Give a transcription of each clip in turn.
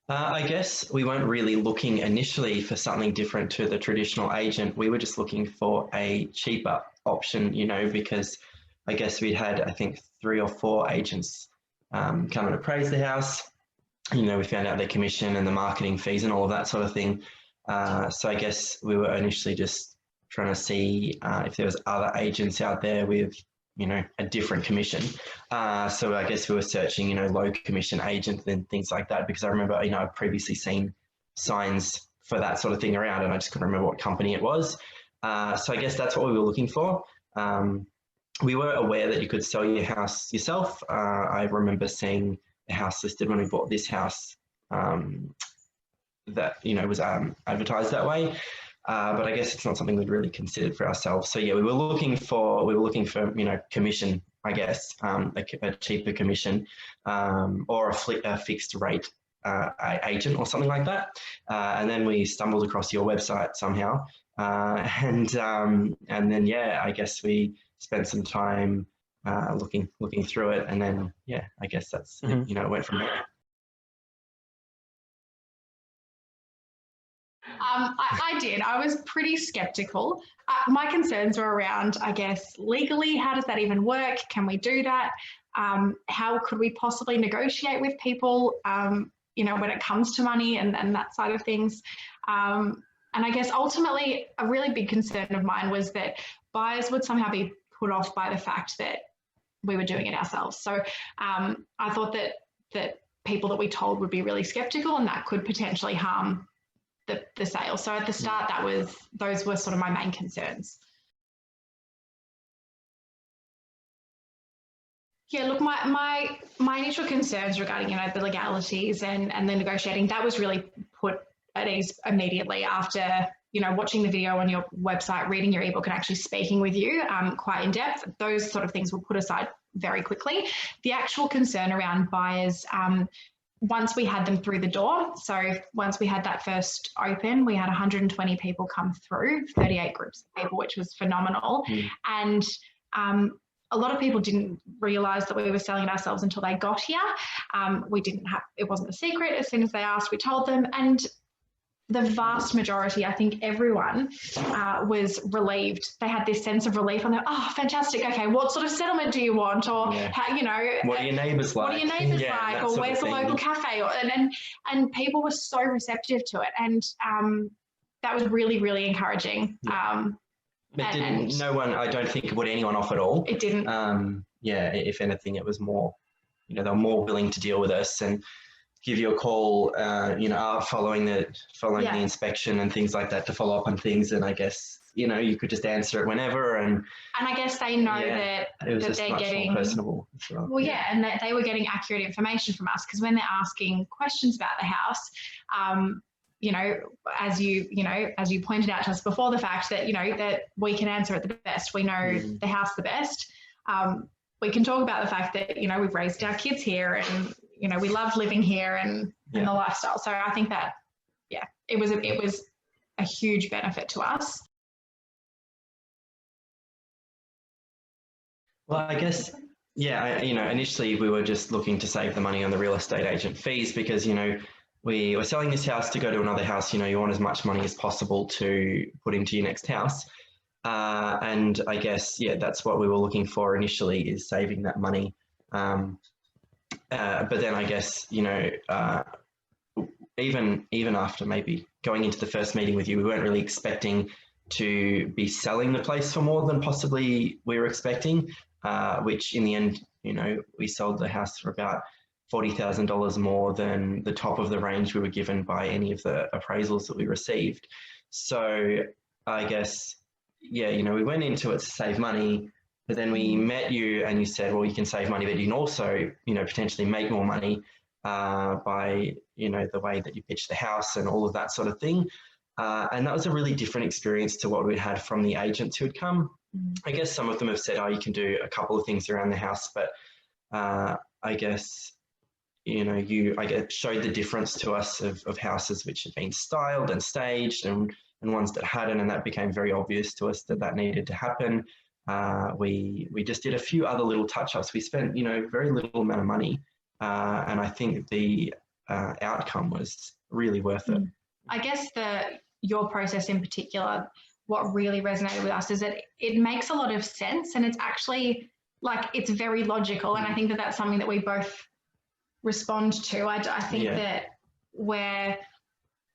I guess we weren't really looking initially for something different to the traditional agent. We were just looking for a cheaper option, because I guess we'd had, I think, 3 or 4 agents come and appraise the house. We found out their commission and the marketing fees and all of that sort of thing. So I guess we were initially just trying to see if there was other agents out there with, a different commission. So I guess we were searching, low commission agents and things like that, because I remember, I'd previously seen signs for that sort of thing around and I just couldn't remember what company it was. So I guess that's what we were looking for. We were aware that you could sell your house yourself. I remember seeing a house listed when we bought this house that, was advertised that way. But I guess it's not something we'd really considered for ourselves. So yeah, we were looking for commission, I guess, a cheaper commission, or a fixed rate agent or something like that. And then we stumbled across your website somehow, and then yeah, I guess we spent some time looking through it, and then yeah, I guess that's it went from there. I did. I was pretty skeptical. My concerns were around, I guess, legally, how does that even work? Can we do that? How could we possibly negotiate with people, when it comes to money and that side of things? And I guess ultimately a really big concern of mine was that buyers would somehow be put off by the fact that we were doing it ourselves. So I thought that people that we told would be really skeptical and that could potentially harm the sale. So at the start, those were sort of my main concerns. Yeah, look, my initial concerns regarding, the legalities and the negotiating, that was really put at ease immediately after, watching the video on your website, reading your ebook and actually speaking with you quite in depth. Those sort of things were put aside very quickly. The actual concern around buyers, once we had them through the door, so once we had that first open, we had 120 people come through, 38 groups of people, which was phenomenal. And a lot of people didn't realise that we were selling it ourselves until they got here. It wasn't a secret. As soon as they asked, we told them. And the vast majority, I think everyone was relieved. They had this sense of relief on oh, fantastic. Okay, what sort of settlement do you want? Or, how, what are your neighbours like? What are your neighbours like? Or where's the local cafe? And people were so receptive to it. And that was really, really encouraging. No one, I don't think, would anyone off at all. It didn't. If anything, it was more, they were more willing to deal with us and give you a call, following the inspection and things like that, to follow up on things. And I guess, you could just answer it whenever. And I guess they know that they're getting more personable as well. Well, yeah, and that they were getting accurate information from us, because when they're asking questions about the house, as you pointed out to us before the fact that, that we can answer it the best. We know the house the best. We can talk about the fact that, we've raised our kids here and, we love living here and the lifestyle. So I think that, it was a huge benefit to us. Well, I guess, initially we were just looking to save the money on the real estate agent fees, because, we were selling this house to go to another house. You want as much money as possible to put into your next house. And I guess, that's what we were looking for initially, is saving that money. But then I guess, even after maybe going into the first meeting with you, we weren't really expecting to be selling the place for more than possibly we were expecting, which in the end, we sold the house for about $40,000 more than the top of the range we were given by any of the appraisals that we received. So I guess, we went into it to save money, but then we met you and you said, well, you can save money, but you can also, potentially make more money by, the way that you pitch the house and all of that sort of thing. And that was a really different experience to what we'd had from the agents who had come. I guess some of them have said, oh, you can do a couple of things around the house, but I guess, showed the difference to us of houses which had been styled and staged and ones that hadn't, and that became very obvious to us that needed to happen. We just did a few other little touch-ups. We spent, very little amount of money, and I think the outcome was really worth it. I guess your process in particular, what really resonated with us is that it makes a lot of sense, and it's actually like, it's very logical. And I think that that's something that we both respond to. I think that where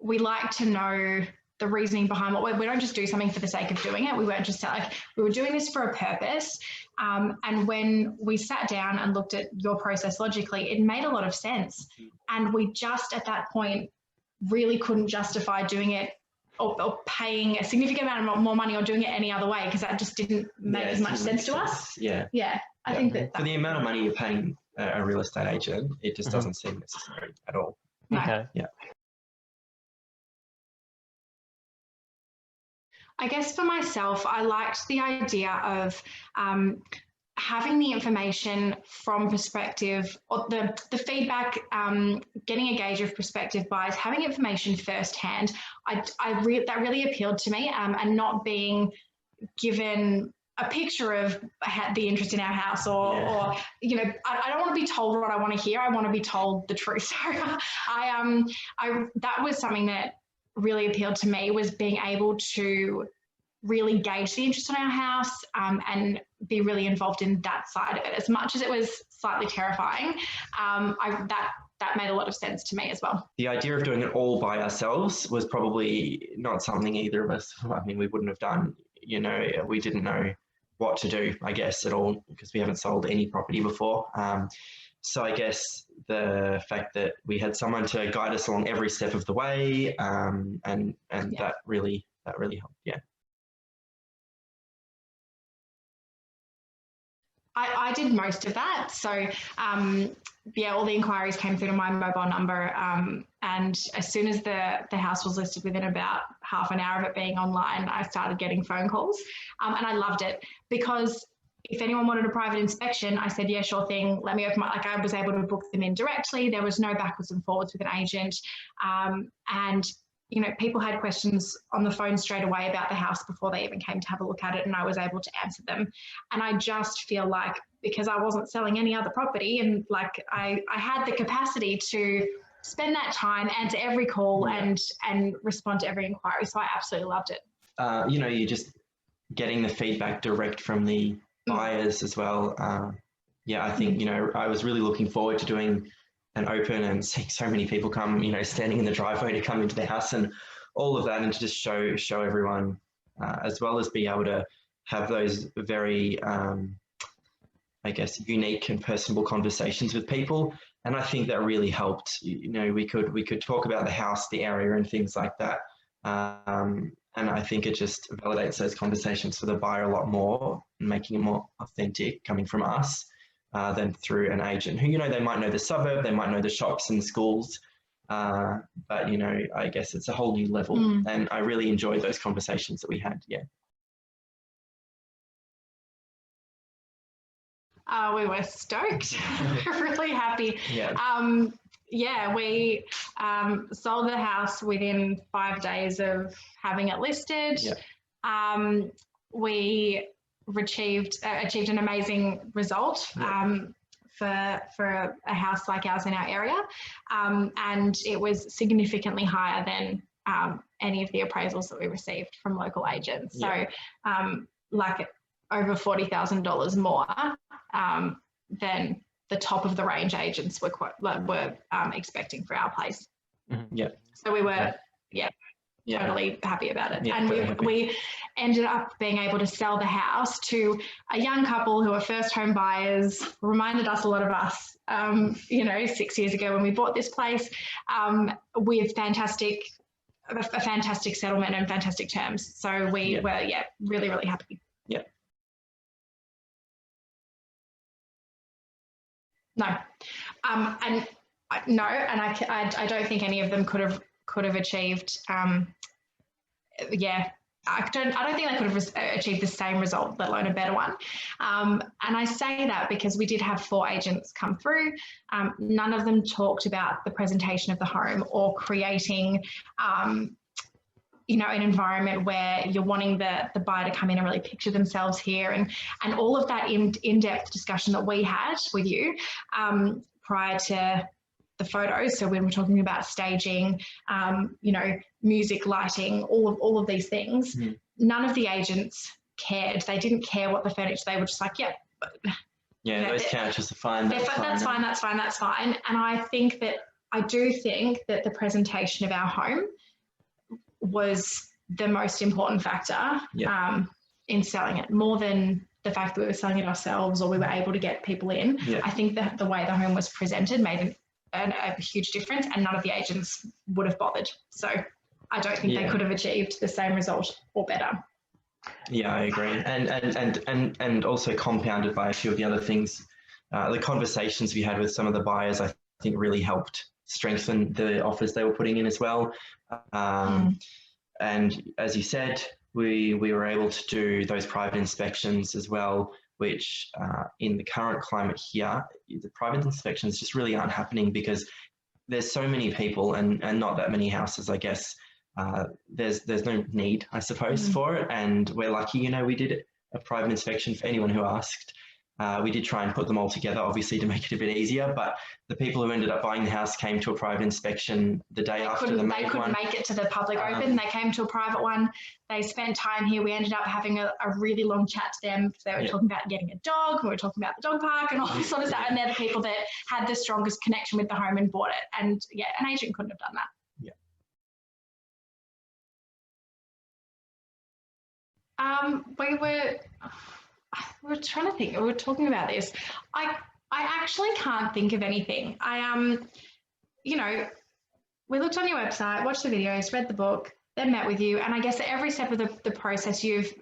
we like to know the reasoning behind what we don't just do something for the sake of doing it. We weren't just like, we were doing this for a purpose. And when we sat down and looked at your process logically, it made a lot of sense. And we just at that point really couldn't justify doing it or paying a significant amount of more money or doing it any other way, because that just didn't make as much sense to us. I think that for the amount of money you're paying a real estate agent, it just doesn't seem necessary at all. Okay. Yeah. I guess for myself, I liked the idea of having the information from perspective, or the feedback, getting a gauge of prospective buyers, having information firsthand. That really appealed to me, and not being given a picture of the interest in our house, or you know, I don't want to be told what I want to hear. I want to be told the truth. So that was something that really appealed to me, was being able to really gauge the interest in our house, and be really involved in that side of it. As much as it was slightly terrifying, that made a lot of sense to me as well. The idea of doing it all by ourselves was probably not something either of us, I mean, we wouldn't have done. You know, we didn't know what to do, I guess, at all, because we haven't sold any property before. So I guess the fact that we had someone to guide us along every step of the way, and that really helped. Yeah. I did most of that. So all the inquiries came through to my mobile number, and as soon as the house was listed, within about half an hour of it being online, I started getting phone calls, and I loved it, because if anyone wanted a private inspection, I said, yeah, sure thing. Let me open I was able to book them in directly. There was no backwards and forwards with an agent. And, you know, people had questions on the phone straight away about the house before they even came to have a look at it, and I was able to answer them. And I just feel like, because I wasn't selling any other property, and like I had the capacity to spend that time, answer every call, and respond to every inquiry. So I absolutely loved it. You know, you're just getting the feedback direct from the buyers as well. I think, you know, I was really looking forward to doing an open and seeing so many people come, you know, standing in the driveway to come into the house and all of that, and to just show everyone, as well as be able to have those very, I guess, unique and personable conversations with people. And I think that really helped. You know, we could talk about the house, the area, and things like that. And I think it just validates those conversations for the buyer a lot more, making it more authentic coming from us than through an agent who, you know, they might know the suburb, they might know the shops and the schools, but, you know, I guess it's a whole new level. And I really enjoyed those conversations that we had. Yeah. We were stoked. Really happy. We sold the house within 5 days of having it listed. We achieved an amazing result for a house like ours in our area, and it was significantly higher than any of the appraisals that we received from local agents. So like over $40,000 more than the top of the range agents were expecting for our place. So we were totally happy about it. And we ended up being able to sell the house to a young couple who are first home buyers, reminded us a lot of us, 6 years ago when we bought this place, with a fantastic settlement and fantastic terms. So we were, really, really happy. No, and I don't think any of them could have achieved. I don't think they could have achieved the same result, let alone a better one. And I say that because we did have 4 agents come through. None of them talked about the presentation of the home or creating, an environment where you're wanting the buyer to come in and really picture themselves here, and all of that in-depth discussion that we had with you prior to the photos. So when we're talking about staging, you know, music, lighting, all of these things, none of the agents cared. They didn't care what the furniture. They were just like, yeah. Yeah, you know, those couches are fine. That's fine. And I do think that the presentation of our home was the most important factor in selling it, more than the fact that we were selling it ourselves or we were able to get people in. I think that the way the home was presented made a huge difference, and none of the agents would have bothered. So I don't think they could have achieved the same result or better. Yeah, I agree. And also compounded by a few of the other things. The conversations we had with some of the buyers, I think, really helped strengthen the offers they were putting in as well. And as you said, we were able to do those private inspections as well, which in the current climate here, the private inspections just really aren't happening because there's so many people and not that many houses, I guess. There's no need, I suppose, for it. And we're lucky, you know, we did a private inspection for anyone who asked. We did try and put them all together, obviously, to make it a bit easier, but the people who ended up buying the house came to a private inspection the day after the main one. They couldn't make it to the public open. They came to a private one. They spent time here. We ended up having a really long chat to them. They were talking about getting a dog. We were talking about the dog park and all this sort of stuff. And they're the people that had the strongest connection with the home and bought it. And yeah, an agent couldn't have done that. We were trying to think. We were talking about this. I actually can't think of anything. You know, we looked on your website, watched the videos, read the book, then met with you, and I guess at every step of the process, you've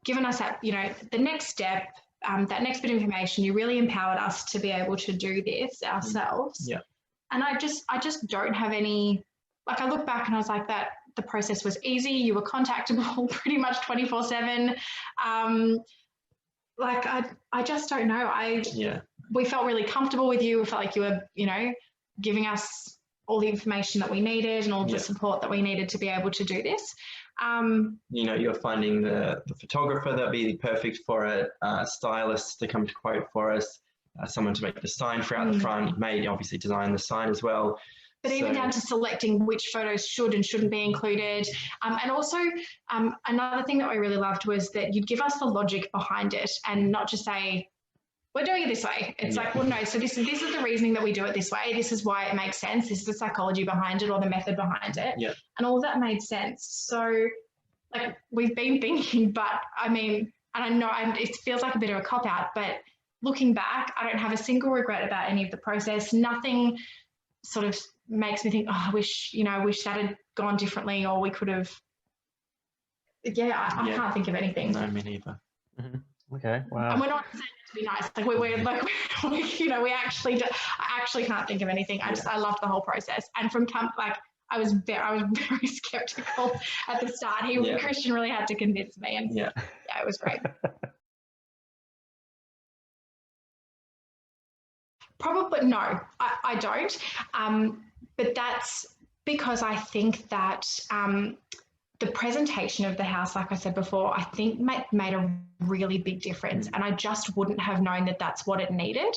given us that, you know, the next step, that next bit of information. You really empowered us to be able to do this ourselves. Yeah. And I just don't have any. Like, I look back and I was like, that the process was easy. You were contactable pretty much 24/7. Like, I just don't know. We felt really comfortable with you. We felt like you were, you know, giving us all the information that we needed and all the support that we needed to be able to do this. You know, you're finding the photographer that'd be perfect for it, a stylist to come to quote for us, someone to make the sign for out the front. You may obviously design the sign as well. But even down to selecting which photos should and shouldn't be included. And also another thing that I really loved was that you'd give us the logic behind it and not just say, we're doing it this way. It's like, well, no, so this is the reasoning that we do it this way. This is why it makes sense. This is the psychology behind it or the method behind it. Yeah. And all of that made sense. So like, we've been thinking, but I mean, and I know it feels like a bit of a cop-out, but looking back, I don't have a single regret about any of the process. Nothing sort of makes me think, oh, I wish that had gone differently, or we could have. I can't think of anything. No, me neither. Okay, wow. And we're not saying it to be nice. Like we're like, you know, I actually can't think of anything. I loved the whole process. And from I was very skeptical at the start. Christian really had to convince me, and it was great. Probably no, I don't. But that's because I think that the presentation of the house, like I said before, I think made a really big difference. And I just wouldn't have known that that's what it needed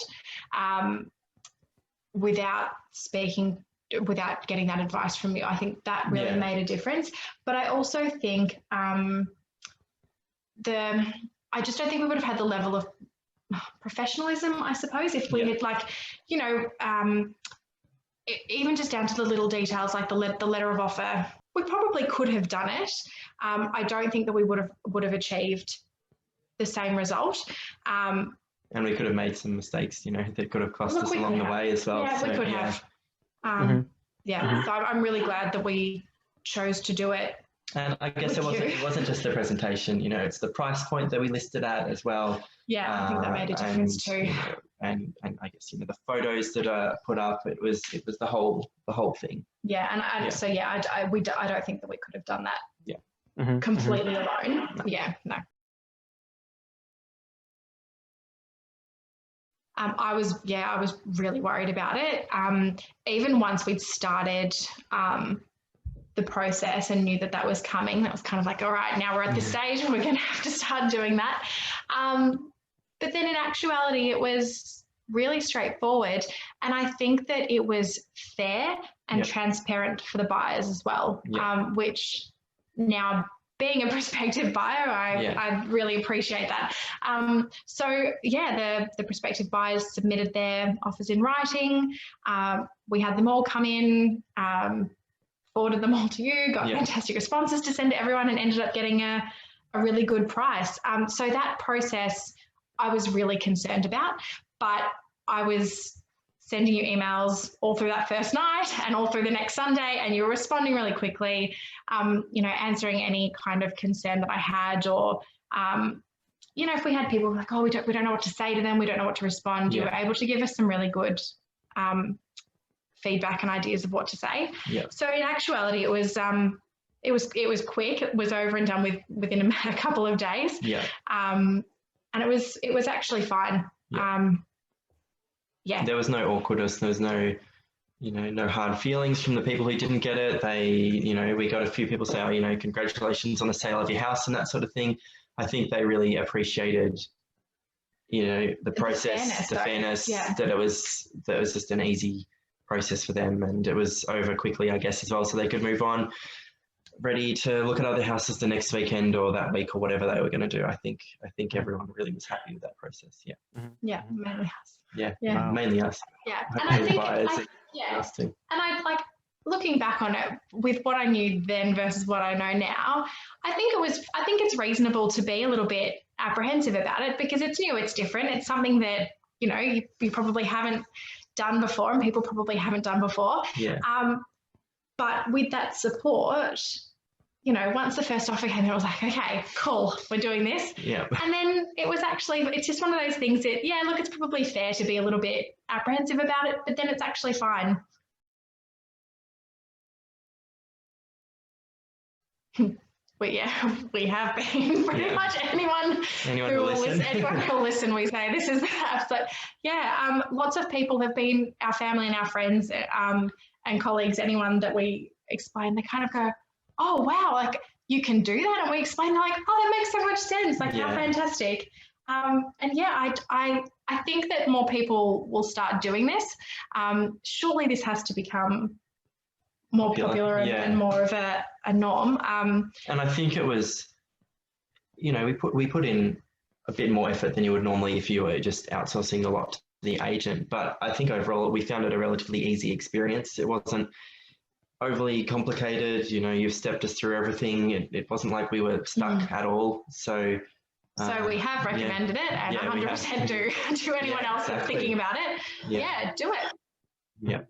without getting that advice from you. I think that really made a difference. But I also think I just don't think we would have had the level of professionalism, I suppose, if we had, like, you know, even just down to the little details, like the letter of offer. We probably could have done it. I don't think that we would have achieved the same result. And we could have made some mistakes, you know, that could have cost us along the way as well. Yeah, we could have. So I'm really glad that we chose to do it. And I guess it wasn't just the presentation, you know, it's the price point that we listed at as well. Yeah, I think that made a difference too. You know, and I guess, you know, the photos that are put up, it was the whole thing. Yeah, and I don't think that we could have done that completely alone. No. Yeah, no. I was really worried about it. Even once we'd started the process and knew that was coming, that was kind of like, all right, now we're at this stage and we're going to have to start doing that. But then in actuality, it was really straightforward. And I think that it was fair and transparent for the buyers as well, which now being a prospective buyer, I really appreciate that. So yeah, the prospective buyers submitted their offers in writing. We had them all come in, forwarded them all to you, got fantastic responses to send to everyone, and ended up getting a really good price. So that process I was really concerned about, but I was sending you emails all through that first night and all through the next Sunday, and you were responding really quickly, you know, answering any kind of concern that I had, or, you know, if we had people like, oh, we don't know what to say to them, we don't know what to respond, you were able to give us some really good feedback and ideas of what to say. So in actuality, it was quick. It was over and done within a couple of days. And it was actually fine. There was no awkwardness. There was no, you know, no hard feelings from the people who didn't get it. They, you know, we got a few people say, oh, you know, congratulations on the sale of your house and that sort of thing. I think they really appreciated, you know, the process, the fairness, that it was just an easy process for them, and it was over quickly, I guess, as well, so they could move on, ready to look at other houses the next weekend or that week or whatever they were going to do. I think everyone really was happy with that process. Mainly us. Mainly us. And I think and I like looking back on it with what I knew then versus what I know now, I think it's reasonable to be a little bit apprehensive about it, because it's new, it's different, it's something that, you know, you probably haven't done before, and people probably haven't done before. But with that support, you know, once the first offer came in, I was like, okay, cool, we're doing this. And then it's just one of those things that, look, it's probably fair to be a little bit apprehensive about it, but then it's actually fine. But we have been pretty much anyone who will listen, we say this is that. But lots of people have been, our family and our friends and colleagues, anyone that we explain, they kind of go, oh wow, like you can do that, and we explain, they're like, oh, that makes so much sense, like how fantastic. And I think that more people will start doing this. Surely this has to become more popular and more of a norm. And I think it was, you know, we put in a bit more effort than you would normally if you were just outsourcing a lot to the agent. But I think overall we found it a relatively easy experience. It wasn't overly complicated. You know, you've stepped us through everything. It wasn't like we were stuck at all. So we have recommended it, and 100% do to anyone else that's thinking about it. Do it.